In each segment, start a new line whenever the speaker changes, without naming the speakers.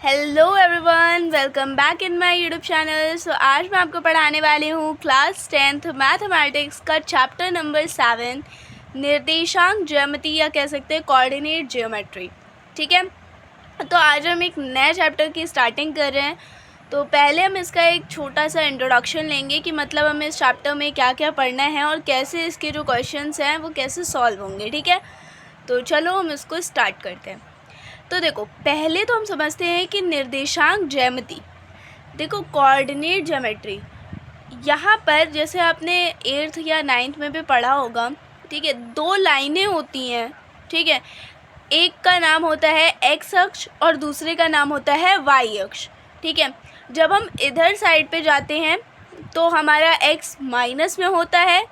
Hello everyone, welcome back in my YouTube channel. So आज मैं आपको पढ़ाने वाली हूँ क्लास 10th मैथमेटिक्स का चैप्टर नंबर 7 निर्देशांक ज्यामिति या कह सकते हैं कोऑर्डिनेट ज्योमेट्री। ठीक है, तो आज हम एक नए चैप्टर की स्टार्टिंग कर रहे हैं। तो पहले हम इसका एक छोटा सा इंट्रोडक्शन लेंगे कि मतलब हमें इस चैप्टर में क्या क्या पढ़ना है और कैसे इसके जो क्वेश्चंस हैं वो कैसे सॉल्व होंगे। ठीक है, तो चलो हम इसको स्टार्ट करते हैं। तो देखो, पहले तो हम समझते हैं कि निर्देशांक ज्यामिति, देखो कोऑर्डिनेट ज्योमेट्री, यहाँ पर जैसे आपने 8th या 9th में भी पढ़ा होगा। ठीक है, दो लाइनें होती हैं। ठीक है, एक का नाम होता है एक्स अक्ष और दूसरे का नाम होता है वाई अक्ष। ठीक है, जब हम इधर साइड पे जाते हैं तो हमारा एक्स माइनस में होता है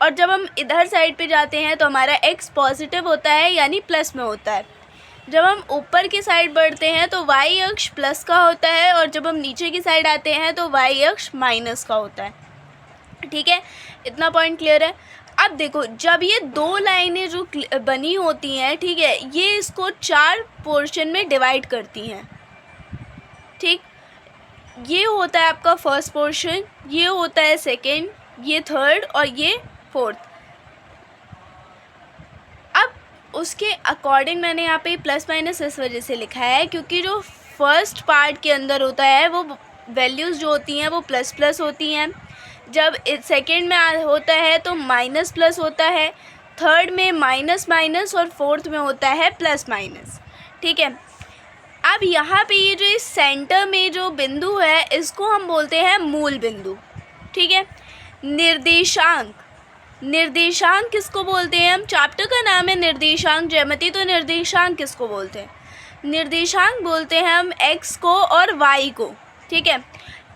और जब हम इधर साइड पे जाते हैं तो हमारा एक्स पॉजिटिव होता है यानी प्लस में होता है। जब हम ऊपर की साइड बढ़ते हैं तो वाई अक्ष प्लस का होता है और जब हम नीचे की साइड आते हैं तो वाई अक्ष माइनस का होता है। ठीक है, इतना पॉइंट क्लियर है। अब देखो, जब ये दो लाइनें जो बनी होती हैं, ठीक है, ये इसको 4 पोर्शन में डिवाइड करती हैं। ठीक, ये होता है आपका फर्स्ट पोर्शन, ये होता है सेकेंड, ये थर्ड और ये फोर्थ। उसके अकॉर्डिंग मैंने यहाँ पे प्लस माइनस इस वजह से लिखा है क्योंकि जो फर्स्ट पार्ट के अंदर होता है वो वैल्यूज़ जो होती हैं वो प्लस प्लस होती हैं। जब सेकंड में होता है तो माइनस प्लस होता है, थर्ड में माइनस माइनस और फोर्थ में होता है प्लस माइनस। ठीक है, अब यहाँ पे ये जो इस सेंटर में जो बिंदु है इसको हम बोलते हैं मूल बिंदु। ठीक है, निर्देशांक, निर्देशांक किसको बोलते हैं? हम चैप्टर का नाम है निर्देशांक ज्यामिति, तो निर्देशांक किसको बोलते हैं? निर्देशांक बोलते हैं हम एक्स को और वाई को। ठीक है,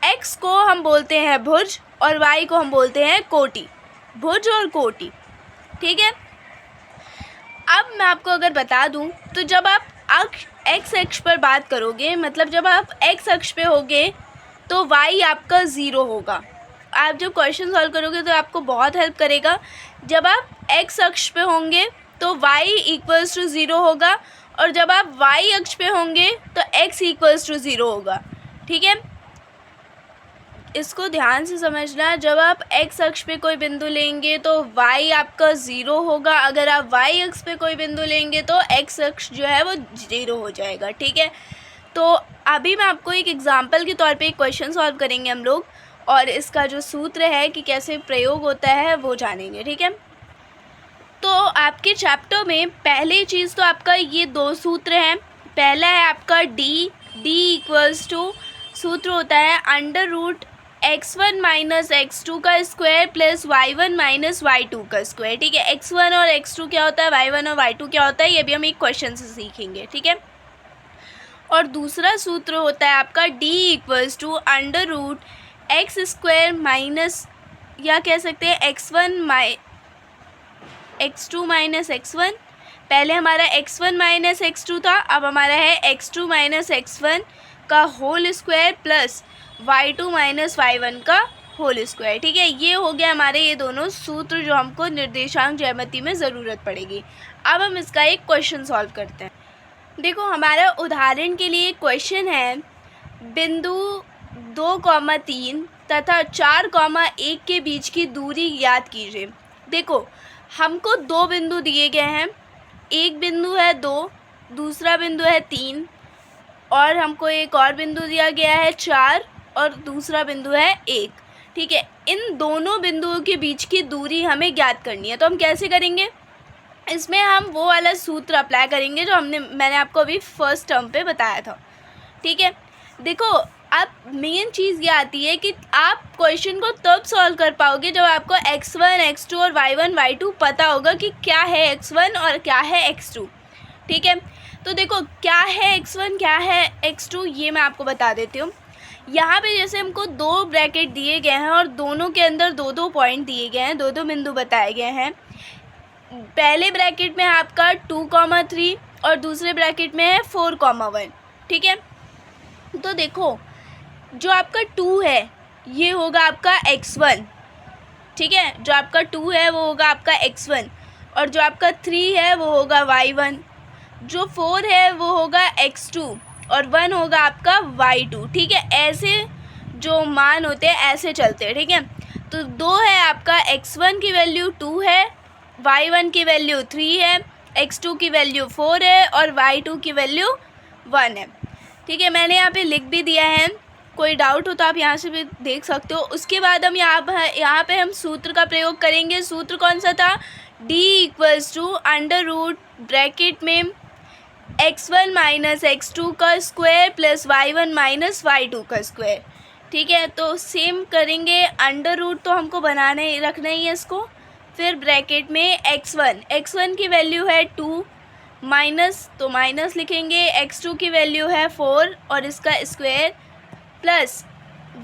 एक्स को हम बोलते हैं भुज और वाई को हम बोलते हैं कोटि, भुज और कोटि। ठीक है, अब मैं आपको अगर बता दूं तो जब आप एक्स अक्ष पर बात करोगे, मतलब जब आप एक्स अक्ष पे होगे तो वाई आपका 0 होगा। आप जब क्वेश्चन सॉल्व करोगे तो आपको बहुत हेल्प करेगा। जब आप एक्स अक्ष पे होंगे तो y इक्वल्स टू 0 होगा और जब आप y अक्ष पे होंगे तो x इक्वल्स टू 0 होगा। ठीक है, इसको ध्यान से समझना। जब आप x अक्ष पे कोई बिंदु लेंगे तो y आपका 0 होगा, अगर आप y अक्ष पे कोई बिंदु लेंगे तो x अक्ष जो है वो 0 हो जाएगा। ठीक है, तो अभी मैं आपको एक एग्जाम्पल के तौर पे एक क्वेश्चन सॉल्व करेंगे हम लोग और इसका जो सूत्र है कि कैसे प्रयोग होता है वो जानेंगे। ठीक है, तो आपके चैप्टर में पहली चीज़ तो आपका ये 2 सूत्र हैं। पहला है आपका डी इक्वल्स टू, सूत्र होता है under root x1 minus x2 का square plus y1 minus y2 का स्क्वायर। ठीक है, x1 और x2 क्या होता है, y1 और y2 क्या होता है, ये भी हम एक क्वेश्चन से सीखेंगे। ठीक है, और दूसरा सूत्र होता है आपका D equals to under root X square minus या कह सकते हैं x2 माइनस x1। पहले हमारा x1 माइनस x2 था, अब हमारा है x2 माइनस x1 का whole square plus y2 minus y1 का होल स्क्वायर। ठीक है, ये हो गया हमारे ये दोनों सूत्र जो हमको निर्देशांक ज्यामिति में ज़रूरत पड़ेगी। अब हम इसका एक क्वेश्चन सॉल्व करते हैं। देखो, हमारा उदाहरण के लिए क्वेश्चन है, बिंदु 2,3 तथा 4,1 के बीच की दूरी ज्ञात कीजिए। देखो, हमको 2 बिंदु दिए गए हैं, एक बिंदु है 2, दूसरा बिंदु है 3 और हमको एक और बिंदु दिया गया है 4 और दूसरा बिंदु है 1। ठीक है, इन दोनों बिंदुओं के बीच की दूरी हमें ज्ञात करनी है। तो हम कैसे करेंगे? इसमें हम वो वाला सूत्र अप्लाई करेंगे जो मैंने आपको अभी फर्स्ट टर्म पे बताया था। ठीक है, देखो, अब मेन चीज़ ये आती है कि आप क्वेश्चन को तब सॉल्व कर पाओगे जब आपको x1, x2 और y1, y2 पता होगा कि क्या है x1 और क्या है x2। ठीक है, तो देखो क्या है x1 क्या है x2 ये मैं आपको बता देती हूँ। यहाँ पे जैसे हमको 2 ब्रैकेट दिए गए हैं और दोनों के अंदर 2-2 पॉइंट दिए गए हैं, 2-2 बिंदु बताए गए हैं। पहले ब्रैकेट में आपका 2,3 और दूसरे ब्रैकेट में है 4,1। ठीक है, तो देखो जो आपका 2 है ये होगा आपका x1। ठीक है, जो आपका 2 है वो होगा आपका x1 और जो आपका 3 है वो होगा y1, जो 4 है वो होगा x2 और 1 होगा आपका y2, ठीक है। ऐसे जो मान होते हैं ऐसे चलते हैं, ठीक है। तो 2 है आपका, x1 की वैल्यू 2 है, y1 की वैल्यू 3 है, x2 की वैल्यू 4 है और y2 की वैल्यू 1 है, ठीक है। मैंने यहाँ पे लिख भी दिया है, कोई डाउट हो तो आप यहाँ से भी देख सकते हो। उसके बाद हम यहाँ पे हम सूत्र का प्रयोग करेंगे। सूत्र कौन सा था? d equals to under root bracket में x1 माइनस x2 का square plus y1 minus y2 का स्क्वायर, ठीक है। तो सेम करेंगे, अंडर रूट तो हमको बनाने रखना ही है इसको, फिर ब्रैकेट में x1 की वैल्यू है 2 माइनस, तो माइनस लिखेंगे, x2 की वैल्यू है 4 और इसका स्क्वायर प्लस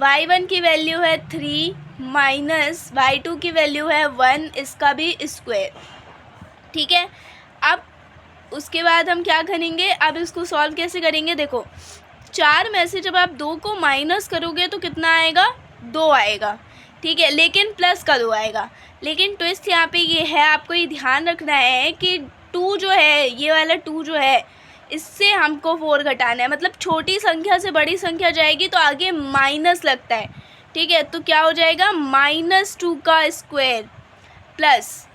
y1 की वैल्यू है 3 माइनस y2 की वैल्यू है 1, इसका भी स्क्वायर, ठीक है। अब उसके बाद हम क्या करेंगे, अब इसको सॉल्व कैसे करेंगे? देखो 4 में से जब आप 2 को माइनस करोगे तो कितना आएगा? 2 आएगा, ठीक है, लेकिन प्लस का 2 आएगा। लेकिन ट्विस्ट यहाँ पे ये है, आपको ये ध्यान रखना है कि 2 जो है, ये वाला 2 जो है, इससे हमको 4 घटाना है। मतलब छोटी संख्या से बड़ी संख्या जाएगी तो आगे माइनस लगता है, ठीक है। तो क्या हो जाएगा? -2 का स्क्वायर प्लस,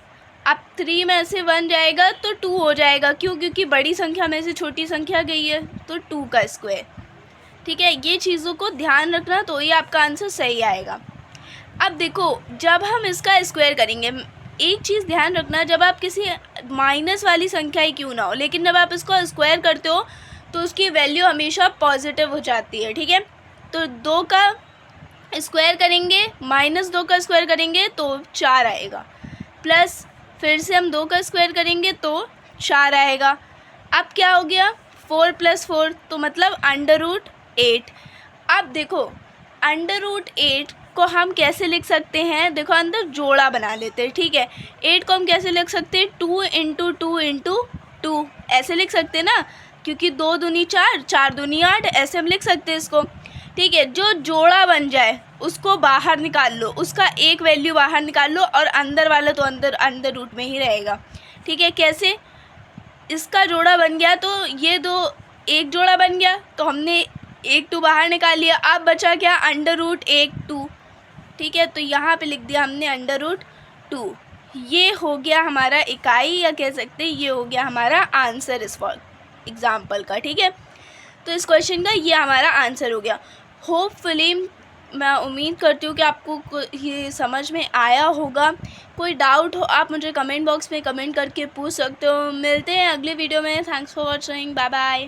अब 3 में से 1 जाएगा तो 2 हो जाएगा, क्यों? क्योंकि बड़ी संख्या में से छोटी संख्या गई है, तो 2 का स्क्वायर, ठीक है। ये चीज़ों को ध्यान रखना, तो ये आपका आंसर सही आएगा। अब देखो जब हम इसका स्क्वायर करेंगे, एक चीज़ ध्यान रखना, जब आप किसी माइनस वाली संख्या ही क्यों ना हो, लेकिन जब आप इसको स्क्वायर करते हो तो उसकी वैल्यू हमेशा पॉजिटिव हो जाती है, ठीक है। तो 2 का स्क्वायर करेंगे, -2 का स्क्वायर करेंगे तो 4 आएगा, प्लस फिर से हम 2 का स्क्वायर करेंगे तो 4 आएगा। अब क्या हो गया? 4 + 4 तो मतलब √8। अब देखो √8 को हम कैसे लिख सकते हैं? देखो अंदर जोड़ा बना लेते हैं, ठीक है। 8 को हम कैसे लिख सकते हैं? 2 × 2 × 2 ऐसे लिख सकते हैं ना, क्योंकि 2 दूनी 4, 4 दूनी 8, ऐसे हम लिख सकते हैं इसको, ठीक है। जो जोड़ा बन जाए उसको बाहर निकाल लो, उसका एक वैल्यू बाहर निकाल लो और अंदर वाला तो अंदर रूट में ही रहेगा, ठीक है। कैसे? इसका जोड़ा बन गया तो ये दो एक जोड़ा बन गया, तो हमने 1 2 बाहर निकाल लिया। अब बचा क्या? √1 2, ठीक है। तो यहाँ पे लिख दिया हमने √2। ये हो गया हमारा इकाई, या कह सकते हैं ये हो गया हमारा आंसर इस फॉर एग्ज़ाम्पल का, ठीक है। तो इस क्वेश्चन का ये हमारा आंसर हो गया। होपफुली मैं उम्मीद करती हूँ कि आपको ये समझ में आया होगा। कोई डाउट हो आप मुझे कमेंट बॉक्स में कमेंट करके पूछ सकते हो। मिलते हैं अगले वीडियो में। Thanks for watching, bye bye.